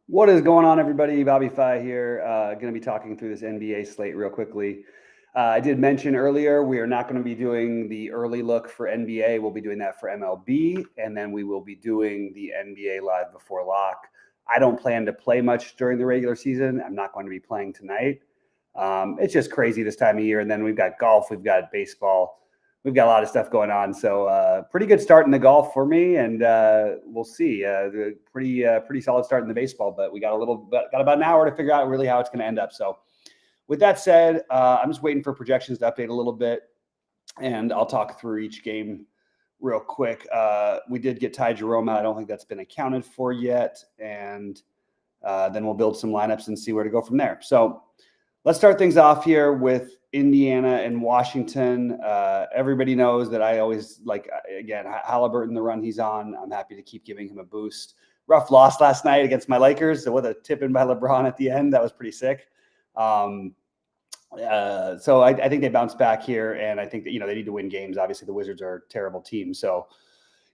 What is going on, everybody? Bobby Fi here. Going to be talking through this NBA slate real quickly. I did mention earlier we are not going to be doing the early look for NBA. We'll be doing that for MLB, and then we will be doing the NBA live before lock. I don't plan to play much during the regular season. I'm not going to be playing tonight. It's just crazy this time of year, and then we've got golf, we've got baseball. We've got a lot of stuff going on, so pretty good start in the golf for me, and we'll see. Pretty solid start in the baseball, but we got about an hour to figure out really how it's going to end up. So, with that said, I'm just waiting for projections to update a little bit, and I'll talk through each game real quick. We did get Ty Jerome out. I don't think that's been accounted for yet, and then we'll build some lineups and see where to go from there. So, let's start things off here with Indiana and Washington. Everybody knows that I always like, again, Halliburton, the run he's on. I'm happy to keep giving him a boost. Rough loss last night against my Lakers. So with a tip in by LeBron at the end, that was pretty sick. So I think they bounce back here, and I think that, they need to win games. Obviously, the Wizards are a terrible team. So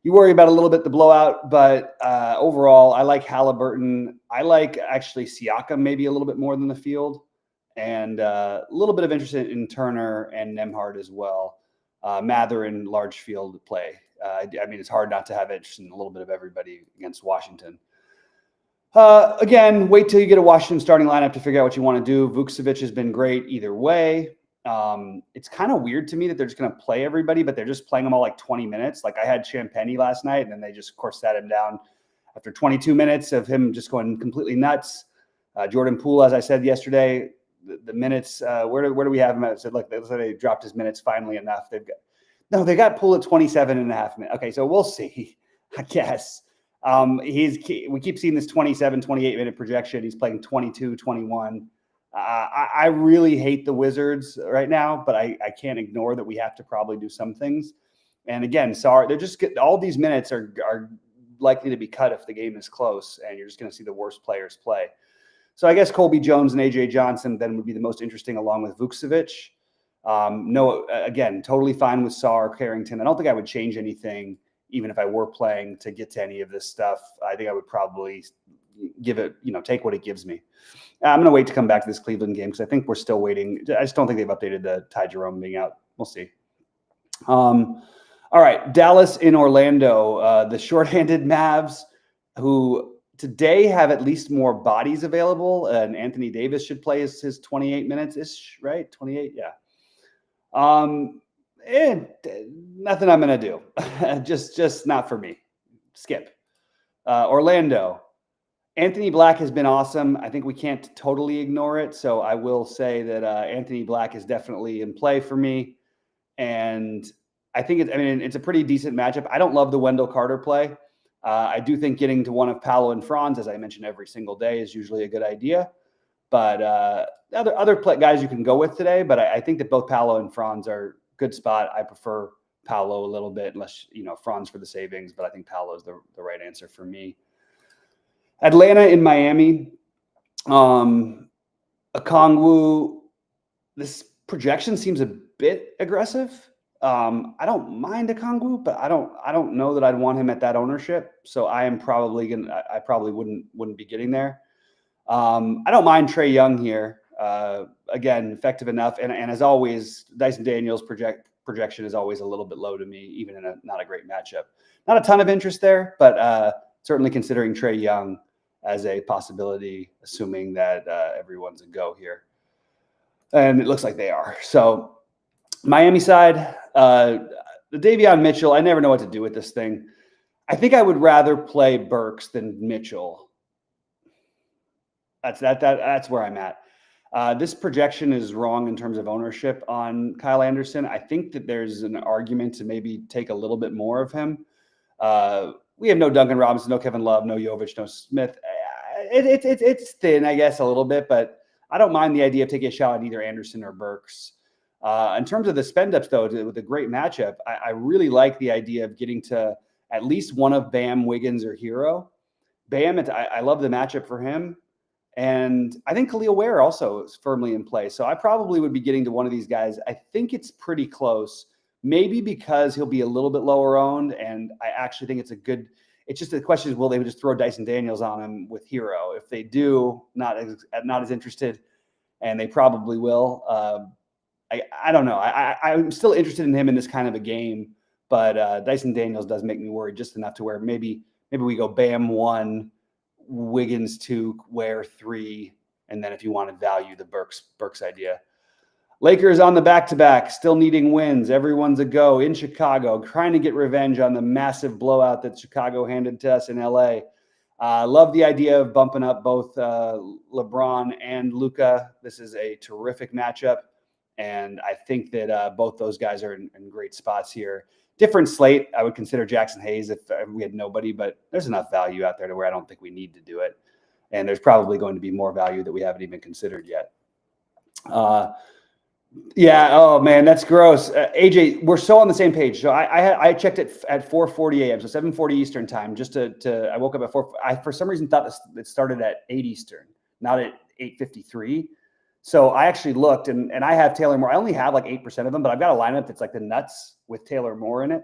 you worry about a little bit the blowout, but overall, I like Halliburton. I like actually Siakam maybe a little bit more than the field. And a little bit of interest in Turner and Nembhard as well. Mather in large field play. It's hard not to have interest in a little bit of everybody against Washington. Again, wait till you get a Washington starting lineup to figure out what you want to do. Vucevic has been great either way. It's kind of weird to me that they're just going to play everybody, but they're just playing them all like 20 minutes. Like I had Champagny last night, and then they just, of course, sat him down after 22 minutes of him just going completely nuts. Jordan Poole, as I said yesterday, the minutes, where do we have him at? So look, they dropped his minutes finally enough. They got Poole at 27 and a half minutes. Okay, so we'll see, I guess. We keep seeing this 27, 28 minute projection. He's playing 22, 21. I really hate the Wizards right now, but I can't ignore that we have to probably do some things. And again, sorry, all these minutes are likely to be cut if the game is close, and you're just going to see the worst players play. So I guess Colby Jones and AJ Johnson then would be the most interesting, along with Vucevic. Again, totally fine with Sarr, Carrington. I don't think I would change anything, even if I were playing, to get to any of this stuff. I think I would probably give it, take what it gives me. I'm going to wait to come back to this Cleveland game because I think we're still waiting. I just don't think they've updated the Ty Jerome being out. We'll see. All right, Dallas in Orlando. The shorthanded Mavs, who today have at least more bodies available, and Anthony Davis should play his 28 minutes-ish, right? 28, yeah. Nothing I'm going to do. just not for me. Skip. Orlando. Anthony Black has been awesome. I think we can't totally ignore it, so I will say that Anthony Black is definitely in play for me, and I think it's a pretty decent matchup. I don't love the Wendell Carter play. I do think getting to one of Paolo and Franz, as I mentioned every single day, is usually a good idea. But other guys you can go with today, but I think that both Paolo and Franz are a good spot. I prefer Paolo a little bit, unless, Franz for the savings, but I think Paolo is the right answer for me. Atlanta in Miami. Okongwu, this projection seems a bit aggressive. I don't mind Okongwu, but I don't know that I'd want him at that ownership. So I probably wouldn't be getting there. I don't mind Trae Young here. Again, effective enough. And as always, Dyson Daniels projection is always a little bit low to me, even in not a great matchup. Not a ton of interest there, but certainly considering Trae Young as a possibility, assuming that everyone's a go here. And it looks like they are. So Miami side, the Davion Mitchell, I never know what to do with this thing. I think I would rather play Burks than Mitchell. That's where I'm at. This projection is wrong in terms of ownership on Kyle Anderson. I think that there's an argument to maybe take a little bit more of him. We have no Duncan Robinson, no Kevin Love, no Jovic, no Smith. It's thin, I guess, a little bit, but I don't mind the idea of taking a shot at either Anderson or Burks. In terms of the spend ups, though, with a great matchup, I really like the idea of getting to at least one of Bam, Wiggins, or Hero. Bam, I love the matchup for him. And I think Khalil Ware also is firmly in play. So I probably would be getting to one of these guys. I think it's pretty close, maybe because he'll be a little bit lower owned. And I actually think It's just the question is, will they just throw Dyson Daniels on him with Hero? If they do, not as interested, and they probably will. I don't know. I'm still interested in him in this kind of a game, but Dyson Daniels does make me worried just enough to where maybe we go Bam 1, Wiggins 2, Ware 3, and then if you wanted value, the Burks idea. Lakers on the back-to-back, still needing wins. Everyone's a go in Chicago, trying to get revenge on the massive blowout that Chicago handed to us in LA. Love the idea of bumping up both LeBron and Luka. This is a terrific matchup, and I think that both those guys are in great spots here. Different slate. I would consider Jackson Hayes if we had nobody, but there's enough value out there to where I don't think we need to do it. And there's probably going to be more value that we haven't even considered yet. Yeah. Oh man, that's gross. AJ, we're so on the same page. So I checked it at 4:40 a.m. So 7:40 Eastern time. I woke up at 4. I for some reason thought it started at 8 Eastern, not at 8:53. So I actually looked, and I have Taylor Moore. I only have like 8% of them, but I've got a lineup that's like the nuts with Taylor Moore in it,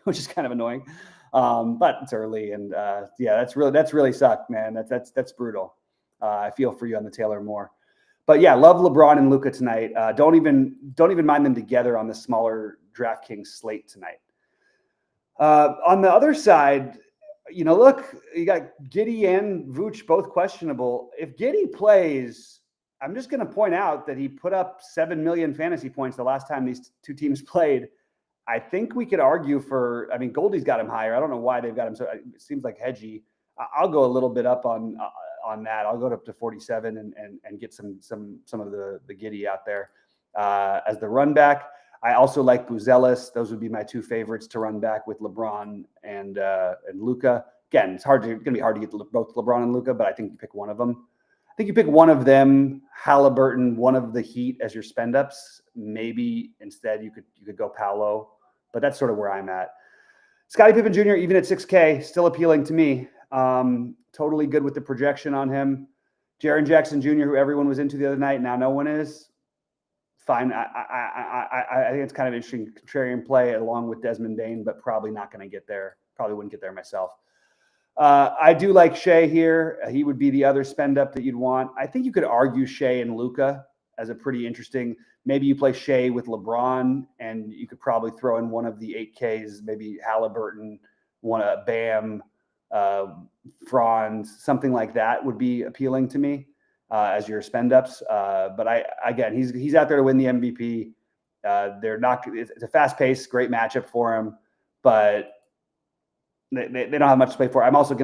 which is kind of annoying. But it's early, and yeah, that's really sucked, man. That's brutal. I feel for you on the Taylor Moore. But yeah, love LeBron and Luka tonight. Don't even mind them together on the smaller DraftKings slate tonight. On the other side, look, you got Giddey and Vooch both questionable. If Giddey plays, I'm just going to point out that he put up 7 million fantasy points the last time these two teams played. I think we could argue for. I mean, Goldie's got him higher. I don't know why they've got him so. It seems like hedgy. I'll go a little bit up on that. I'll go up to 47 and get some of the Giddey out there as the run back. I also like Buzelis. Those would be my two favorites to run back with LeBron and Luka. Again, it's going to be hard to get both LeBron and Luka, but I think you pick one of them. I think you pick one of them, Halliburton, one of the Heat as your spend ups. Maybe instead you could go Paolo, but that's sort of where I'm at. Scottie Pippen Jr. even at 6K, still appealing to me. Totally good with the projection on him. Jaren Jackson Jr., who everyone was into the other night, now no one is. Fine. I think it's kind of interesting contrarian play along with Desmond Bane, but probably not going to get there. Probably wouldn't get there myself. I do like Shea here. He would be the other spend up that you'd want. I think you could argue Shea and Luka as a pretty interesting. Maybe you play Shea with LeBron, and you could probably throw in one of the 8Ks, maybe Halliburton, Bam, Franz, something like that would be appealing to me as your spend ups. But he's out there to win the MVP. It's a fast paced, great matchup for him, but they don't have much to play for. I'm also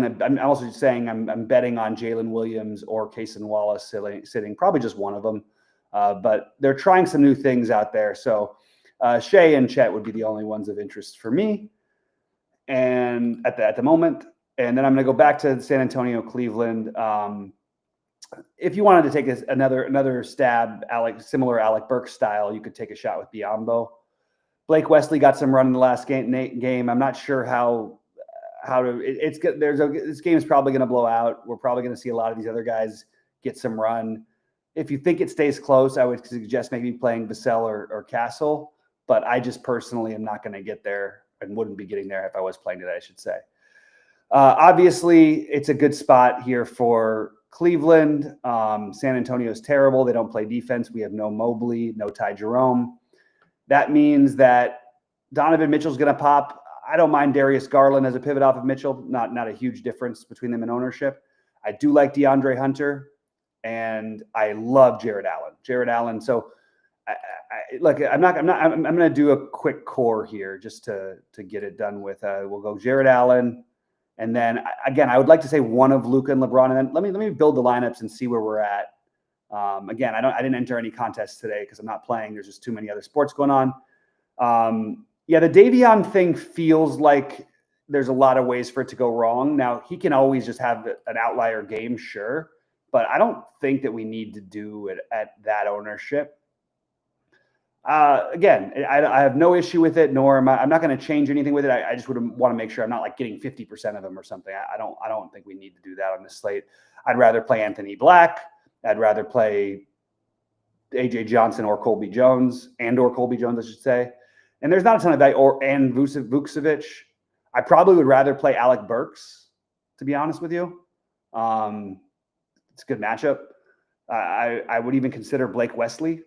saying I'm betting on Jalen Williams or Cason Wallace sitting, probably just one of them. But they're trying some new things out there. So Shea and Chet would be the only ones of interest for me, and at the moment. And then I'm going to go back to San Antonio, Cleveland. If you wanted to take another stab, similar Alec Burks style, you could take a shot with Biyombo. Blake Wesley got some run in the last game. I'm not sure this game is probably going to blow out. We're probably going to see a lot of these other guys get some run. If you think it stays close, I would suggest maybe playing Vassell or Castle. But I just personally am not going to get there and wouldn't be getting there if I was playing today, I should say. Obviously, it's a good spot here for Cleveland. San Antonio is terrible. They don't play defense. We have no Mobley, no Ty Jerome. That means that Donovan Mitchell's going to pop. I don't mind Darius Garland as a pivot off of Mitchell. Not a huge difference between them in ownership. I do like DeAndre Hunter, and I love Jared Allen. So, I'm going to do a quick core here just to get it done with. We'll go Jared Allen. And then again, I would like to say one of Luka and LeBron, and then let me build the lineups and see where we're at. Again, I didn't enter any contests today because I'm not playing. There's just too many other sports going on. The Davion thing feels like there's a lot of ways for it to go wrong. Now he can always just have an outlier game, sure, but I don't think that we need to do it at that ownership. Again, I have no issue with it, nor I'm not going to change anything with it. I just would want to make sure I'm not like getting 50% of them or something. I don't think we need to do that on this slate. I'd rather play Anthony Black. I'd rather play AJ Johnson or Colby Jones, I should say. And there's not a ton of value, and Vucevic. I probably would rather play Alec Burks, to be honest with you. It's a good matchup. I would even consider Blake Wesley.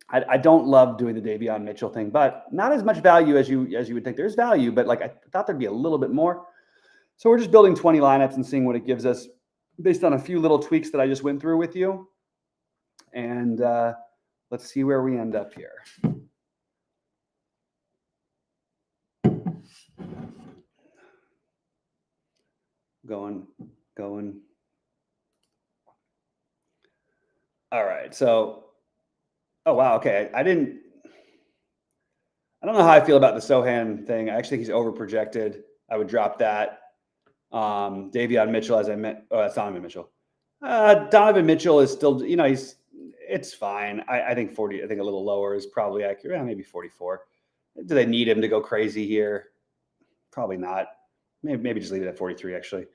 I don't love doing the Davion Mitchell thing, but not as much value as you would think. There's value, but like I thought there'd be a little bit more. So we're just building 20 lineups and seeing what it gives us based on a few little tweaks that I just went through with you. And let's see where we end up here. Going. All right. So, oh, wow. Okay. I don't know how I feel about the Sohan thing. I actually think he's over projected. I would drop that. Davion Mitchell, as I meant. Oh, that's Donovan Mitchell. Donovan Mitchell is still, it's fine. I think 40, I think a little lower is probably accurate. Yeah, maybe 44. Do they need him to go crazy here? Probably not. Maybe just leave it at 43, actually.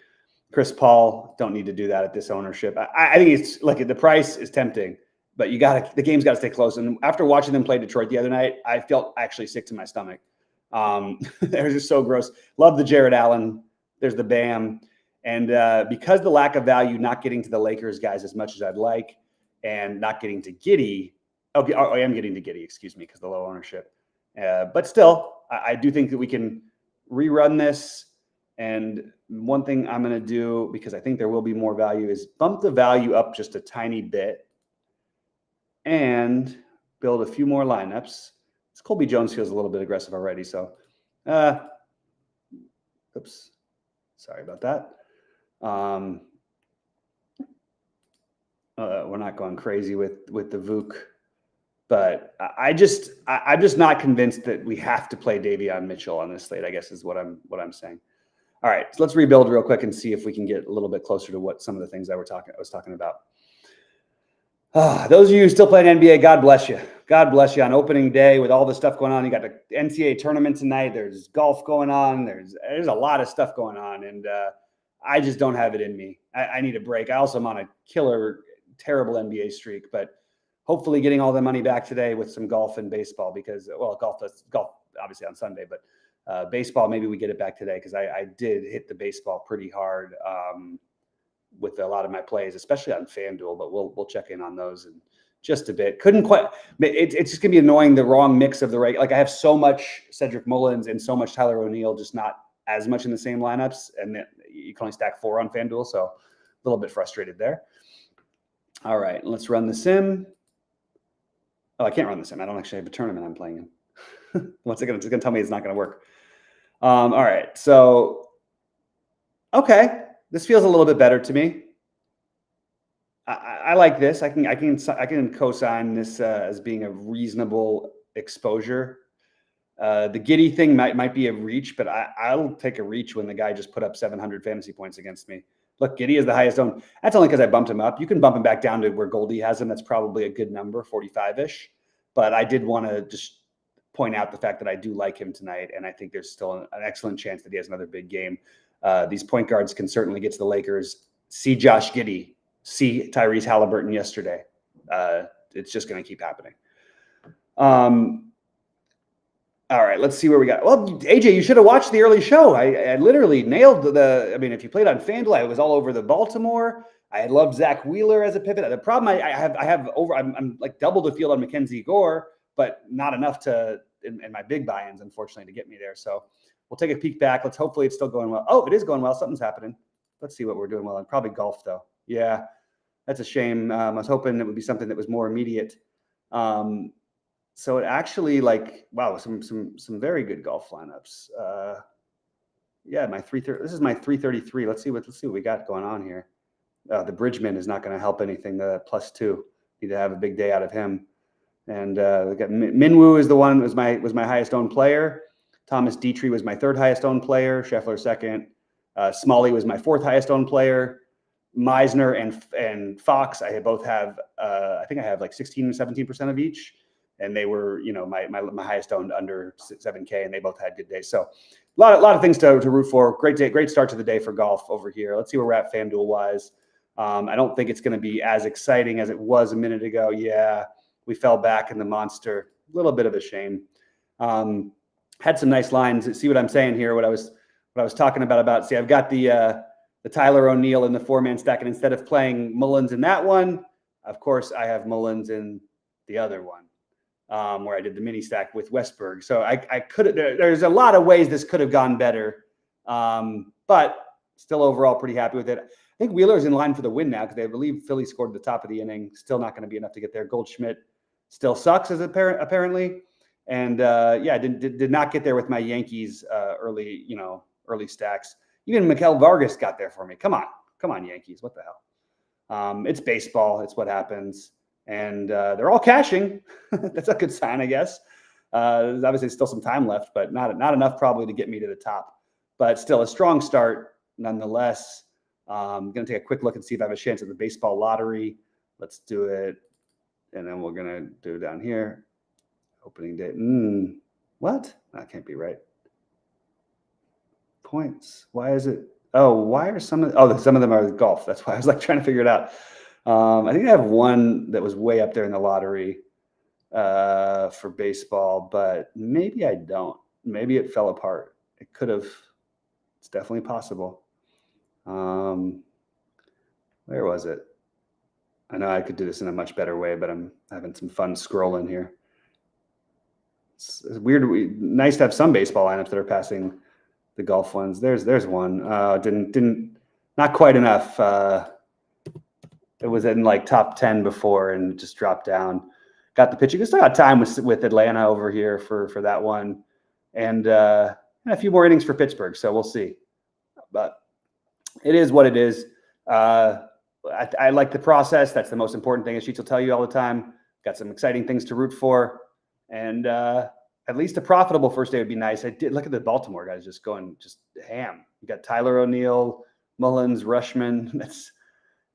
Chris Paul, don't need to do that at this ownership. I think it's like the price is tempting, but the game's got to stay close. And after watching them play Detroit the other night, I felt actually sick to my stomach. It was just so gross. Love the Jared Allen. There's the Bam. And because the lack of value, not getting to the Lakers guys as much as I'd like, and not getting to Giddey. Okay, I am getting to Giddey, excuse me, because the low ownership. But still, I do think that we can rerun this. And one thing I'm going to do, because I think there will be more value, is bump the value up just a tiny bit and build a few more lineups. This Colby Jones feels a little bit aggressive already. So, oops, sorry about that. We're not going crazy with the Vuk, but I'm just not convinced that we have to play Davion Mitchell on this slate, I guess is what I'm saying. All right, so let's rebuild real quick and see if we can get a little bit closer to what some of the things I was talking about. Those of you who still play NBA, God bless you. God bless you on opening day with all the stuff going on. You got the NCAA tournament tonight. There's golf going on. There's a lot of stuff going on, and I just don't have it in me. I need a break. I also am on a killer, terrible NBA streak, but hopefully getting all the money back today with some golf and baseball because, well, golf obviously on Sunday, but baseball, maybe we get it back today because I did hit the baseball pretty hard with a lot of my plays, especially on FanDuel, but we'll check in on those in just a bit. Couldn't quite. It's just gonna be annoying, the wrong mix of the right. Like I have so much Cedric Mullins and so much Tyler O'Neill, just not as much in the same lineups, and you can only stack 4 on FanDuel, so a little bit frustrated there. All right, let's run the sim. Oh, I can't run the sim. I don't actually have a tournament I'm playing in. What's it going to tell me it's not going to work? All right. So, okay. This feels a little bit better to me. I like this. I can co-sign this as being a reasonable exposure. The Giddey thing might be a reach, but I'll take a reach when the guy just put up 700 fantasy points against me. Look, Giddey is the highest owned. That's only because I bumped him up. You can bump him back down to where Goldie has him. That's probably a good number, 45-ish. But I did want to just point out the fact that I do like him tonight, and I think there's still an excellent chance that he has another big game. These point guards can certainly get to the Lakers. See Josh Giddey. See Tyrese Halliburton yesterday. It's just going to keep happening. All right, let's see where we got. Well, AJ, you should have watched the early show. I literally nailed if you played on FanDuel, I was all over the Baltimore. I loved Zach Wheeler as a pivot. The problem I'm like double the field on Mackenzie Gore, but not enough in my big buy-ins, unfortunately, to get me there. So we'll take a peek back. Hopefully it's still going well. Oh, it is going well. Something's happening. Let's see what we're doing well. And probably golf, though. Yeah, that's a shame. I was hoping it would be something that was more immediate. So it actually some very good golf lineups. Yeah, this is my 333. Let's see what we got going on here. The Bridgman is not going to help anything. The +2, need to have a big day out of him. And we got Minwoo is the one was my highest owned player. Thomas Dietrich was my 3rd highest owned player. Scheffler 2nd. Smalley was my 4th highest owned player. Meisner and Fox, I both have. I think I have like 16 or 17% of each. And they were, my highest owned under 7K, and they both had good days. So a lot of things to root for. Great day, great start to the day for golf over here. Let's see where we're at FanDuel wise. I don't think it's going to be as exciting as it was a minute ago. Yeah, we fell back in the monster. A little bit of a shame. Had some nice lines. See what I'm saying here? What I was talking about. See, I've got the Tyler O'Neill in the 4-man stack, and instead of playing Mullins in that one, of course, I have Mullins in the other one, where I did the mini stack with Westberg. So I could have. There's a lot of ways this could have gone better, but still overall pretty happy with it. I think Wheeler's in line for the win now because I believe Philly scored at the top of the inning. Still not going to be enough to get there. Goldschmidt still sucks as apparently. And yeah, did not get there with my Yankees early stacks. Even Miguel Vargas got there for me. Come on, Yankees. What the hell? It's baseball. It's what happens. And they're all cashing. That's a good sign, I guess. There's obviously still some time left, but not enough probably to get me to the top. But still a strong start nonetheless. I'm going to take a quick look and see if I have a chance at the baseball lottery. Let's do it. And then we're going to do it down here. Opening day. What? That can't be right. Points. Why is it? Oh, why are some of them are golf. That's why I was like trying to figure it out. I think I have one that was way up there in the lottery for baseball, but maybe I don't. Maybe it fell apart. It could have. It's definitely possible. Where was it? I know I could do this in a much better way, but I'm having some fun scrolling here. It's weird. Nice to have some baseball lineups that are passing the golf ones. There's one. Didn't not quite enough. It was in like top 10 before and just dropped down. Got the pitching. Still got time with Atlanta over here for that one, and a few more innings for Pittsburgh. So we'll see. But it is what it is. I like the process. That's the most important thing, as Sheets will tell you all the time. Got some exciting things to root for. And at least a profitable first day would be nice. I did look at the Baltimore guys just going ham. You got Tyler O'Neill, Mullins, Rushman.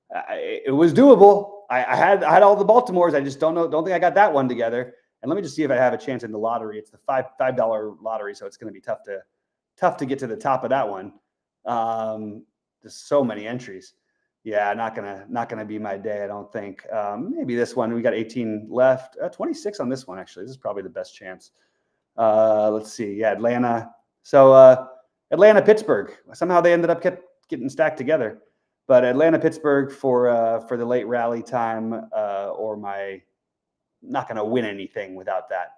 It was doable. I had all the Baltimores. I just don't think I got that one together. And let me just see if I have a chance in the lottery. It's the $5 lottery, so it's going to be tough to get to the top of that one. There's so many entries. Yeah, not gonna be my day, I don't think. Maybe this one. We got 18 left. 26 on this one, actually. This is probably the best chance. Let's see. Yeah, Atlanta. So Atlanta, Pittsburgh. Somehow they ended up getting stacked together. But Atlanta, Pittsburgh for the late rally time, or my not gonna win anything without that.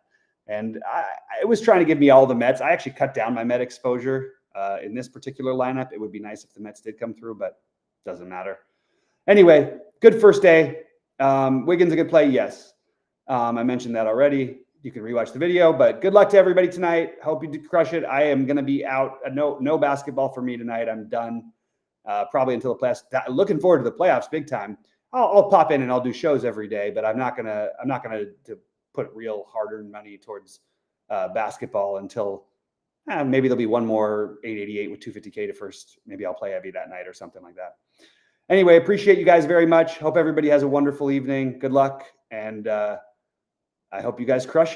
And I was trying to give me all the Mets. I actually cut down my Met exposure in this particular lineup. It would be nice if the Mets did come through, but doesn't matter. Anyway, good first day. Wiggins a good play? Yes. I mentioned that already. You can rewatch the video, but good luck to everybody tonight. Hope you crush it. I am going to be out. No basketball for me tonight. I'm done probably until the playoffs. Looking forward to the playoffs big time. I'll pop in and I'll do shows every day, but I'm not gonna to put real hard-earned money towards basketball until maybe there'll be one more 888 with 250K to first. Maybe I'll play heavy that night or something like that. Anyway, appreciate you guys very much. Hope everybody has a wonderful evening. Good luck. And I hope you guys crush it.